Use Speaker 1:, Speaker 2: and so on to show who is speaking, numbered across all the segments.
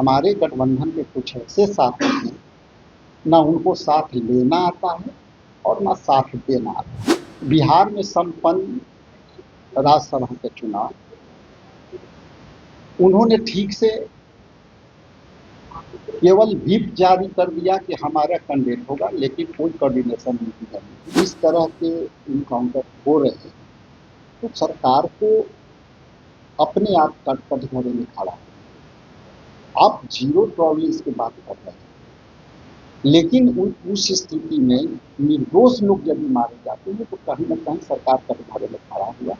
Speaker 1: हमारे गठबंधन के कुछ ऐसे साथी हैं, ना उनको साथ लेना आता है और ना साथ देना आता है। बिहार में संपन्न राज्यसभा के चुनाव उन्होंने ठीक से केवल व्हिप जारी कर दिया कि हमारा कैंडिडेट होगा, लेकिन कोई कोऑर्डिनेशन नहीं है। इस तरह के इनकाउंटर हो रहे हैं तो सरकार को अपने आप कटघरे में खड़ा है। आप जीरो टॉलरेंस की बात कर रहे हैं, लेकिन उस स्थिति में निर्दोष लोग यदि मारे जाते हैं तो कहीं न कहीं सरकार कटघरे में खड़ा हुआ।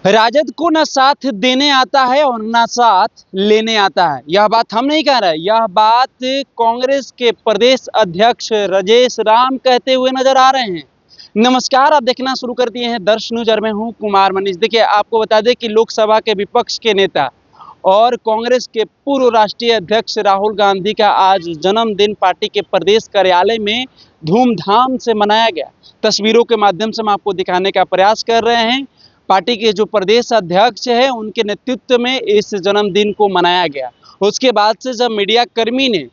Speaker 2: राजद को न साथ देने आता है और न साथ लेने आता है। यह बात हम नहीं कह रहे, यह बात कांग्रेस के प्रदेश अध्यक्ष राजेश राम कहते हुए नजर आ रहे हैं। नमस्कार, आप देखना शुरू कर दिए हैं दर्श न्यूज और मैं हूं कुमार मनीष। देखिए, आपको बता दें कि लोकसभा के विपक्ष के नेता और कांग्रेस के पूर्व राष्ट्रीय अध्यक्ष राहुल गांधी का आज जन्मदिन पार्टी के प्रदेश कार्यालय में धूमधाम से मनाया गया। तस्वीरों के माध्यम से हम आपको दिखाने का प्रयास कर रहे हैं। पार्टी के जो प्रदेश अध्यक्ष है उनके नेतृत्व में इस जन्मदिन को मनाया गया। उसके बाद से जब मीडिया कर्मी ने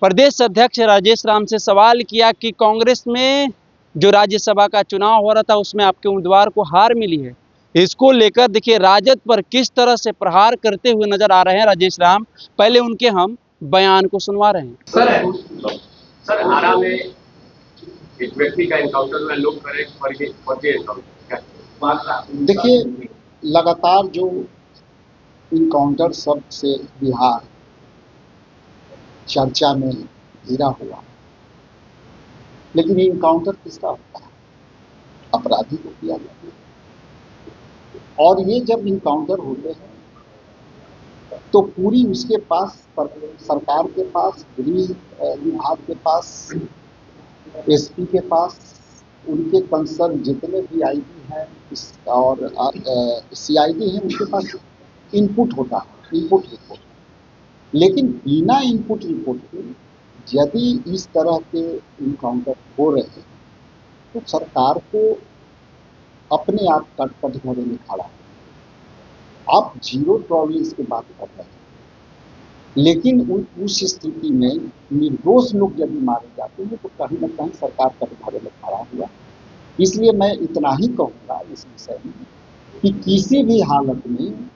Speaker 2: प्रदेश अध्यक्ष राजेश राम से सवाल किया कि कांग्रेस में जो राज्यसभा का चुनाव हो रहा था उसमें आपके उम्मीदवार को हार मिली है, इसको लेकर देखिए राजद पर किस तरह से प्रहार करते हुए नजर आ रहे हैं राजेश राम। पहले उनके हम बयान को सुनवा रहे हैं।
Speaker 3: सर आरा में एक व्यक्ति का एनकाउंटर हुआ, लोग करे फर्जी एनकाउंटर।
Speaker 1: देखिए, लगातार जो इनकाउंटर शब्द से बिहार चर्चा में घिरा हुआ, लेकिन इनकाउंटर किसका होता है? अपराधी को किया जाता है। और ये जब इनकाउंटर होते हैं तो पूरी उसके पास सरकार के पास, गृह विभाग के पास, एसपी के पास, उनके कंसर्न जितने भी आईडी हैं और सीआईडी हैं, उनके पास इनपुट होता है, इनपुट रिपोर्ट। लेकिन बिना इनपुट रिपोर्ट के यदि इस तरह के इनकाउंटर हो रहे हैं तो सरकार को अपने आप कटघरे में खड़ा है। आप जीरो टॉलरेंस की बात कर रहे हैं, लेकिन उस स्थिति में निर्दोष लोग यदि मारे जाते हैं तो कहीं न कहीं सरकार कटघरे में खड़ा हुआ। इसलिए मैं इतना ही कहूँगा इस विषय में कि किसी भी हालत में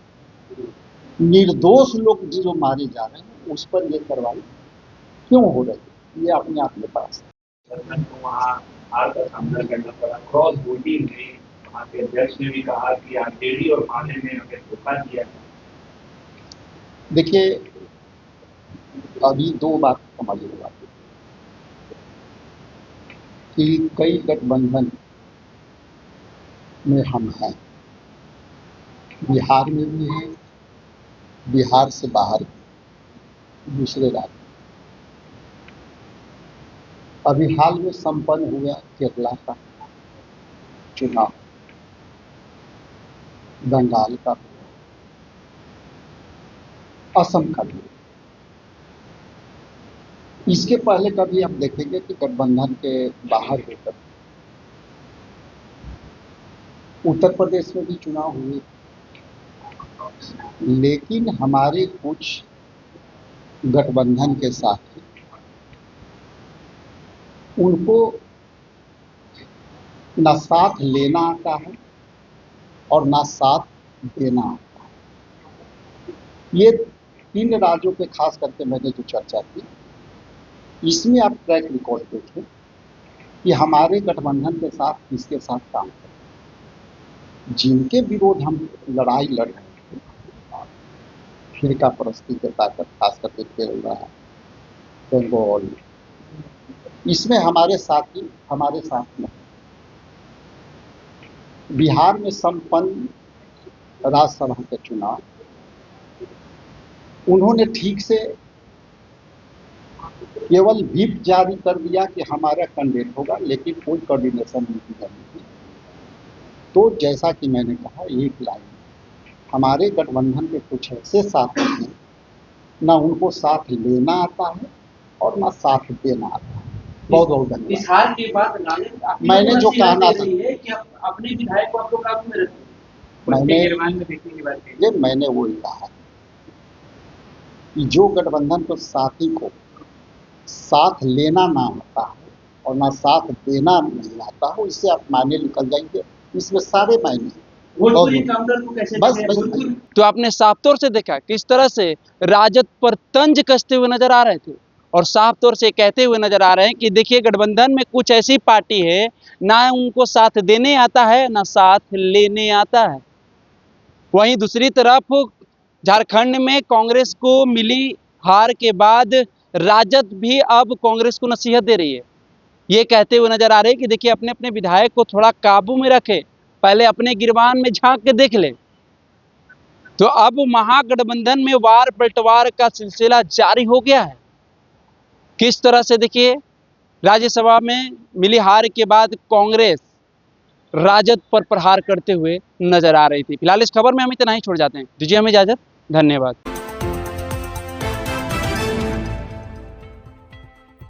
Speaker 1: निर्दोष लोग जो मारे जा रहे हैं उस पर ये कार्रवाई क्यों हो रही है, ये अपने आप में पास है।
Speaker 3: हार का सामना करना पड़ा, क्रॉस वोटिंग में वहाँ के अध्यक्ष ने भी कहा कि आरजेडी और माले ने हमें धोखा दिया।
Speaker 1: देखिए, अभी दो बात समझ में आती कि कई गठबंधन में हम हैं, बिहार में भी हैं, बिहार से बाहर भी, दूसरे राज्य। अभी हाल में संपन्न हुआ केरला का चुनाव, बंगाल का, असम का भी। इसके पहले कभी आप देखेंगे कि गठबंधन के बाहर होकर उत्तर प्रदेश में भी चुनाव हुए, लेकिन हमारे कुछ गठबंधन के साथी उनको न साथ लेना आता है और न साथ देना आता है। ये 3 राज्यों पे खास करके मैंने जो चर्चा की, इसमें आप ट्रैक रिकॉर्ड देखें कि हमारे गठबंधन के साथ किसके साथ काम करें। जिनके विरोध हम लड़ाई लड़ रहे थे, फिरका परस्ती के ताकत खास करके केरला, बंगाल, इसमें हमारे साथी हमारे साथ नहीं। बिहार में संपन्न राज्यसभा के चुनाव उन्होंने ठीक से केवल व्हिप जारी कर दिया कि हमारा कैंडिडेट होगा, लेकिन कोई कोऑर्डिनेशन नहीं है। तो जैसा कि मैंने कहा एक लाइन, हमारे गठबंधन के कुछ ऐसे साथी हैं, ना उनको साथ लेना आता है और ना साथ देना आता है। बहुत बहुत धन्यवाद।
Speaker 4: इस हाल के बाद
Speaker 1: मैंने जो कहना था
Speaker 4: कि अपने विधायक को आप लोग काबू में रखें,
Speaker 1: मैंने वही कहा। कि जो गठबंधन को साथी को साथ लेना ना आता हो और ना साथ देना नहीं आता हो, इससे आप मायने निकल जाएंगे, इसमें सारे मायने हैं।
Speaker 3: भोजपुरी काउंटर को कैसे
Speaker 1: बस
Speaker 3: देखें?
Speaker 1: बस
Speaker 3: भोजपुरी
Speaker 2: तो आपने साफ तौर से देखा किस तरह से राजद पर तंज कसते हुए नजर आ रहे थे और साफ तौर से कहते हुए नजर आ रहे हैं कि देखिए गठबंधन में कुछ ऐसी पार्टी है ना उनको साथ देने आता है ना साथ लेने आता है। वहीं दूसरी तरफ झारखंड में कांग्रेस को मिली हार के बाद राजद भी अब कांग्रेस को नसीहत दे रही है, ये कहते हुए नजर आ रहे हैं कि देखिए अपने अपने विधायक को थोड़ा काबू में रखे, पहले अपने गिरबान में झांक के देख ले। तो अब महागठबंधन में वार पलटवार का सिलसिला जारी हो गया है। किस तरह से देखिए राज्यसभा में मिली हार के बाद कांग्रेस राजद पर प्रहार करते हुए नजर आ रही थी। फिलहाल इस खबर में हम इतना ही छोड़ जाते हैं, दीजिए हमें इजाजत, धन्यवाद।